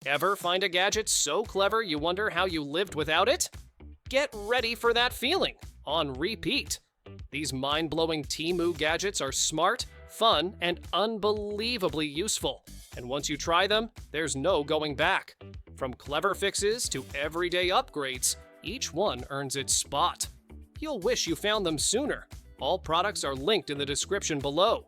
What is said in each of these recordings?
Ever find a gadget so clever you wonder how you lived without it? Get ready for that feeling on repeat. These mind-blowing TEMU gadgets are smart, fun, and unbelievably useful. And once you try them, there's no going back. From clever fixes to everyday upgrades, each one earns its spot. You'll wish you found them sooner. All products are linked in the description below.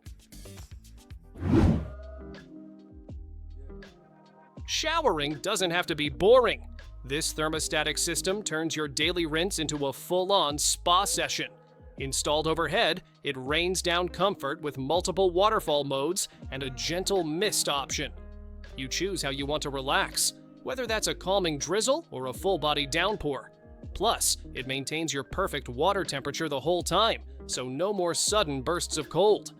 Showering doesn't have to be boring. This thermostatic system turns your daily rinse into a full-on spa session. Installed overhead, it rains down comfort with multiple waterfall modes and a gentle mist option. You choose how you want to relax, whether that's a calming drizzle or a full-body downpour. Plus, it maintains your perfect water temperature the whole time, so no more sudden bursts of cold.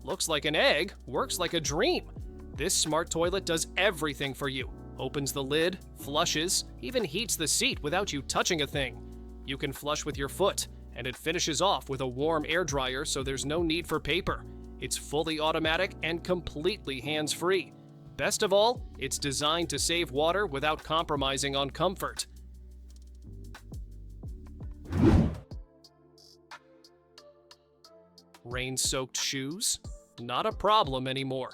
Looks like an egg, works like a dream. This smart toilet does everything for you. Opens the lid, flushes, even heats the seat without you touching a thing. You can flush with your foot, and it finishes off with a warm air dryer so there's no need for paper. It's fully automatic and completely hands-free. Best of all, it's designed to save water without compromising on comfort. Rain-soaked shoes? Not a problem anymore.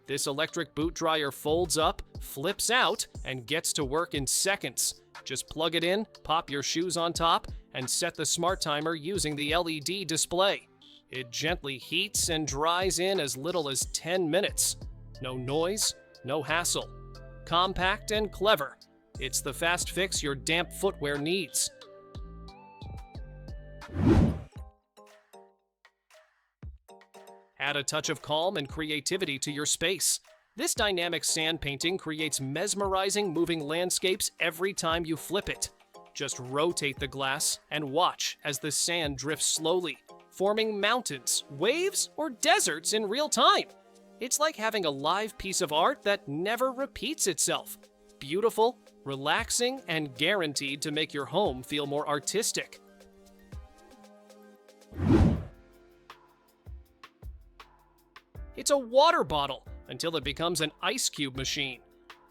This electric boot dryer folds up, flips out, and gets to work in seconds. Just plug it in, pop your shoes on top, and set the smart timer using the LED display. It gently heats and dries in as little as 10 minutes. No noise, no hassle. Compact and clever. It's the fast fix your damp footwear needs. Add a touch of calm and creativity to your space. This dynamic sand painting creates mesmerizing moving landscapes every time you flip it. Just rotate the glass and watch as the sand drifts slowly, forming mountains, waves, or deserts in real time. It's like having a live piece of art that never repeats itself. Beautiful, relaxing, and guaranteed to make your home feel more artistic. It's a water bottle until it becomes an ice cube machine.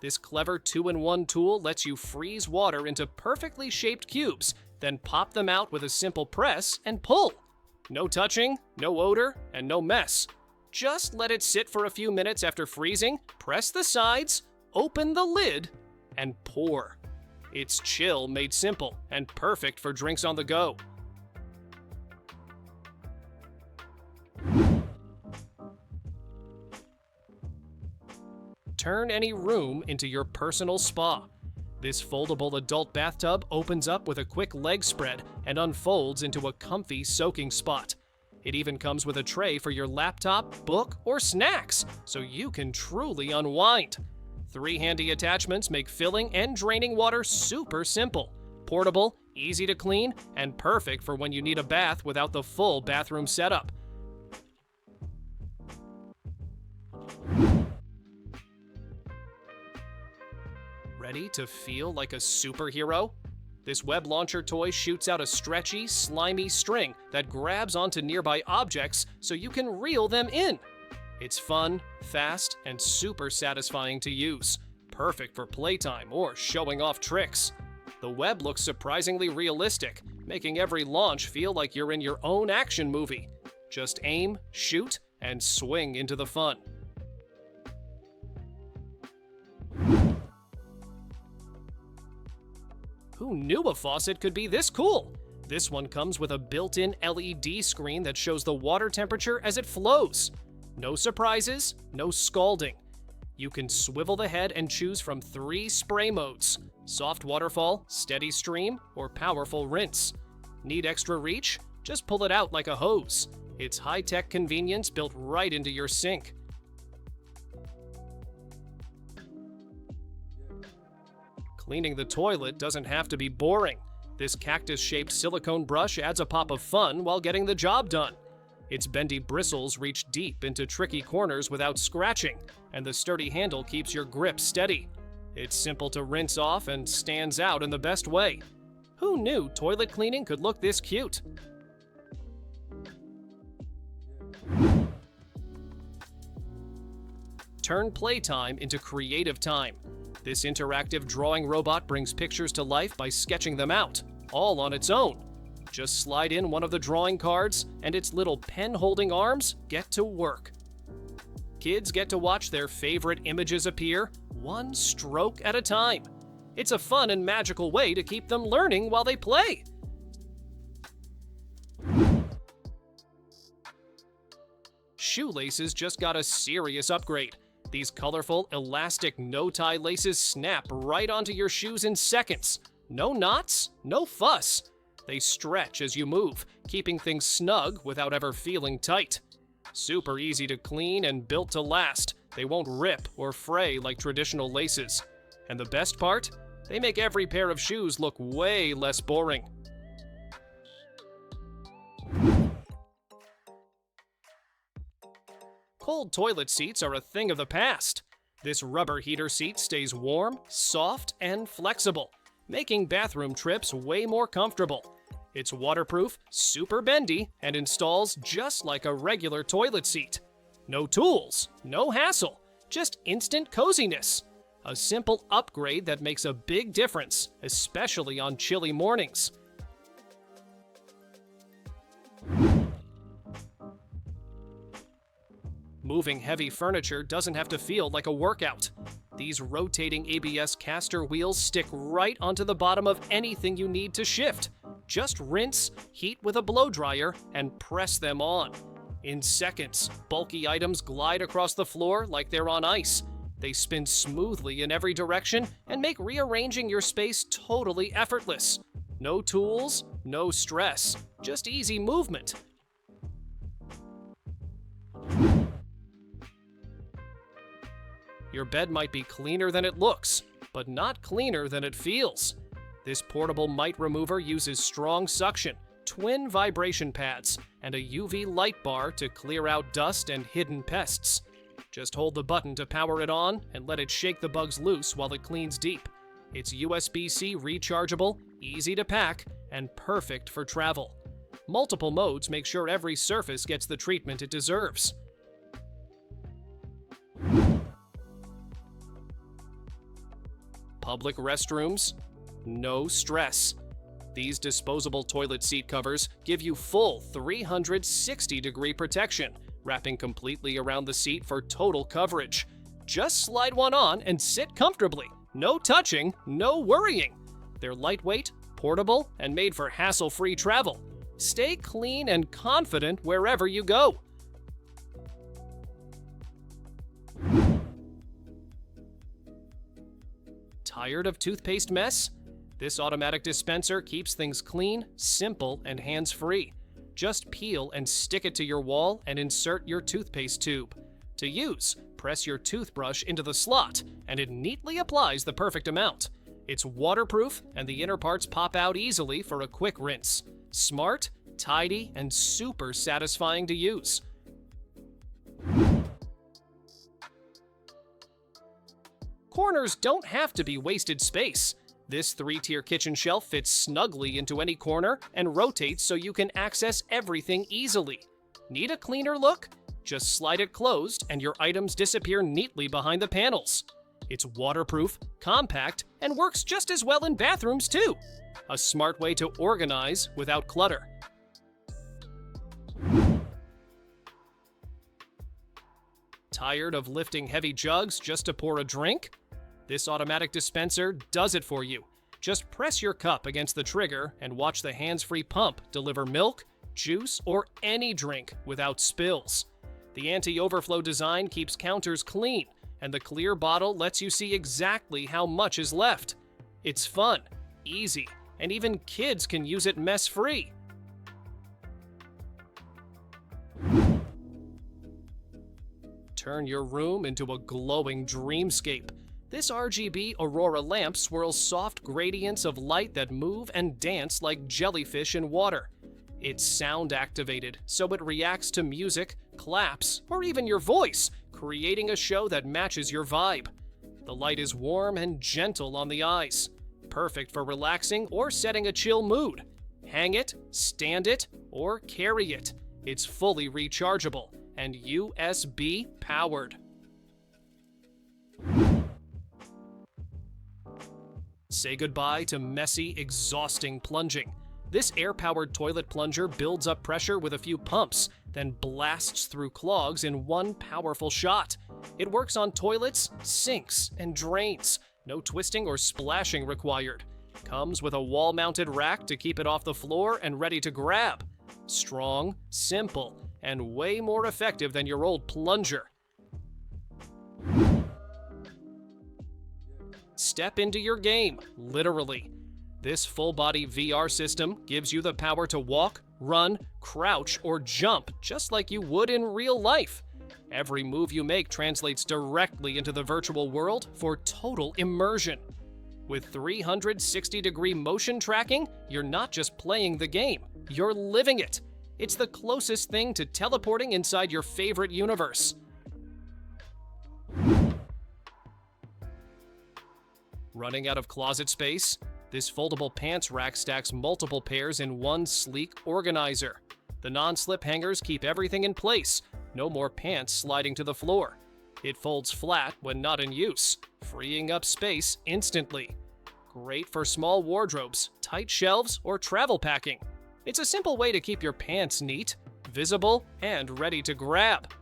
This clever 2-in-1 tool lets you freeze water into perfectly shaped cubes, then pop them out with a simple press and pull. No touching, no odor, and no mess. Just let it sit for a few minutes after freezing, press the sides, open the lid, and pour. It's chill made simple and perfect for drinks on the go. Turn any room into your personal spa. This foldable adult bathtub opens up with a quick leg spread and unfolds into a comfy soaking spot. It even comes with a tray for your laptop, book, or snacks, so you can truly unwind. 3 handy attachments make filling and draining water super simple, portable, easy to clean, and perfect for when you need a bath without the full bathroom setup. Ready to feel like a superhero? This web launcher toy shoots out a stretchy, slimy string that grabs onto nearby objects so you can reel them in. It's fun, fast, and super satisfying to use. Perfect for playtime or showing off tricks. The web looks surprisingly realistic, making every launch feel like you're in your own action movie. Just aim, shoot, and swing into the fun. Who knew a faucet could be this cool? This one comes with a built-in LED screen that shows the water temperature as it flows. No surprises, no scalding. You can swivel the head and choose from 3 spray modes: soft waterfall, steady stream, or powerful rinse. Need extra reach? Just pull it out like a hose. It's high-tech convenience built right into your sink. Cleaning the toilet doesn't have to be boring. This cactus-shaped silicone brush adds a pop of fun while getting the job done. Its bendy bristles reach deep into tricky corners without scratching, and the sturdy handle keeps your grip steady. It's simple to rinse off and stands out in the best way. Who knew toilet cleaning could look this cute? Turn playtime into creative time. This interactive drawing robot brings pictures to life by sketching them out, all on its own. Just slide in one of the drawing cards, and its little pen-holding arms get to work. Kids get to watch their favorite images appear, one stroke at a time. It's a fun and magical way to keep them learning while they play. Shoelaces just got a serious upgrade. These colorful, elastic, no-tie laces snap right onto your shoes in seconds. No knots, no fuss. They stretch as you move, keeping things snug without ever feeling tight. Super easy to clean and built to last. They won't rip or fray like traditional laces. And the best part? They make every pair of shoes look way less boring. Cold toilet seats are a thing of the past. This rubber heater seat stays warm, soft, and flexible, making bathroom trips way more comfortable. It's waterproof, super bendy, and installs just like a regular toilet seat. No tools, no hassle, just instant coziness. A simple upgrade that makes a big difference, especially on chilly mornings. Moving heavy furniture doesn't have to feel like a workout. These rotating ABS caster wheels stick right onto the bottom of anything you need to shift. Just rinse, heat with a blow dryer, and press them on. In seconds, bulky items glide across the floor like they're on ice. They spin smoothly in every direction and make rearranging your space totally effortless. No tools, no stress, just easy movement. Your bed might be cleaner than it looks, but not cleaner than it feels. This portable Mite Remover uses strong suction, twin vibration pads, and a UV light bar to clear out dust and hidden pests. Just hold the button to power it on and let it shake the bugs loose while it cleans deep. It's USB-C rechargeable, easy to pack, and perfect for travel. Multiple modes make sure every surface gets the treatment it deserves. Public restrooms? No stress. These disposable toilet seat covers give you full 360-degree protection, wrapping completely around the seat for total coverage. Just slide one on and sit comfortably. No touching, no worrying. They're lightweight, portable, and made for hassle-free travel. Stay clean and confident wherever you go. Tired of toothpaste mess? This automatic dispenser keeps things clean, simple, and hands-free. Just peel and stick it to your wall and insert your toothpaste tube. To use, press your toothbrush into the slot, and it neatly applies the perfect amount. It's waterproof, and the inner parts pop out easily for a quick rinse. Smart, tidy, and super satisfying to use. Corners don't have to be wasted space. This 3-tier kitchen shelf fits snugly into any corner and rotates so you can access everything easily. Need a cleaner look? Just slide it closed and your items disappear neatly behind the panels. It's waterproof, compact, and works just as well in bathrooms too. A smart way to organize without clutter. Tired of lifting heavy jugs just to pour a drink? This automatic dispenser does it for you. Just press your cup against the trigger and watch the hands-free pump deliver milk, juice, or any drink without spills. The anti-overflow design keeps counters clean, and the clear bottle lets you see exactly how much is left. It's fun, easy, and even kids can use it mess-free. Turn your room into a glowing dreamscape. This RGB Aurora Lamp swirls soft gradients of light that move and dance like jellyfish in water. It's sound activated, so it reacts to music, claps, or even your voice, creating a show that matches your vibe. The light is warm and gentle on the eyes, perfect for relaxing or setting a chill mood. Hang it, stand it, or carry it. It's fully rechargeable and USB powered. Say goodbye to messy, exhausting plunging. This air-powered toilet plunger builds up pressure with a few pumps, then blasts through clogs in one powerful shot. It works on toilets, sinks, and drains. No twisting or splashing required. Comes with a wall-mounted rack to keep it off the floor and ready to grab. Strong, simple, and way more effective than your old plunger. Step into your game, literally. This full-body VR system gives you the power to walk, run, crouch, or jump just like you would in real life. Every move you make translates directly into the virtual world for total immersion. With 360-degree motion tracking, you're not just playing the game, you're living it. It's the closest thing to teleporting inside your favorite universe. Running out of closet space? This foldable pants rack stacks multiple pairs in one sleek organizer. The non-slip hangers keep everything in place. No more pants sliding to the floor. It folds flat when not in use, freeing up space instantly. Great for small wardrobes, tight shelves, or travel packing. It's a simple way to keep your pants neat, visible, and ready to grab.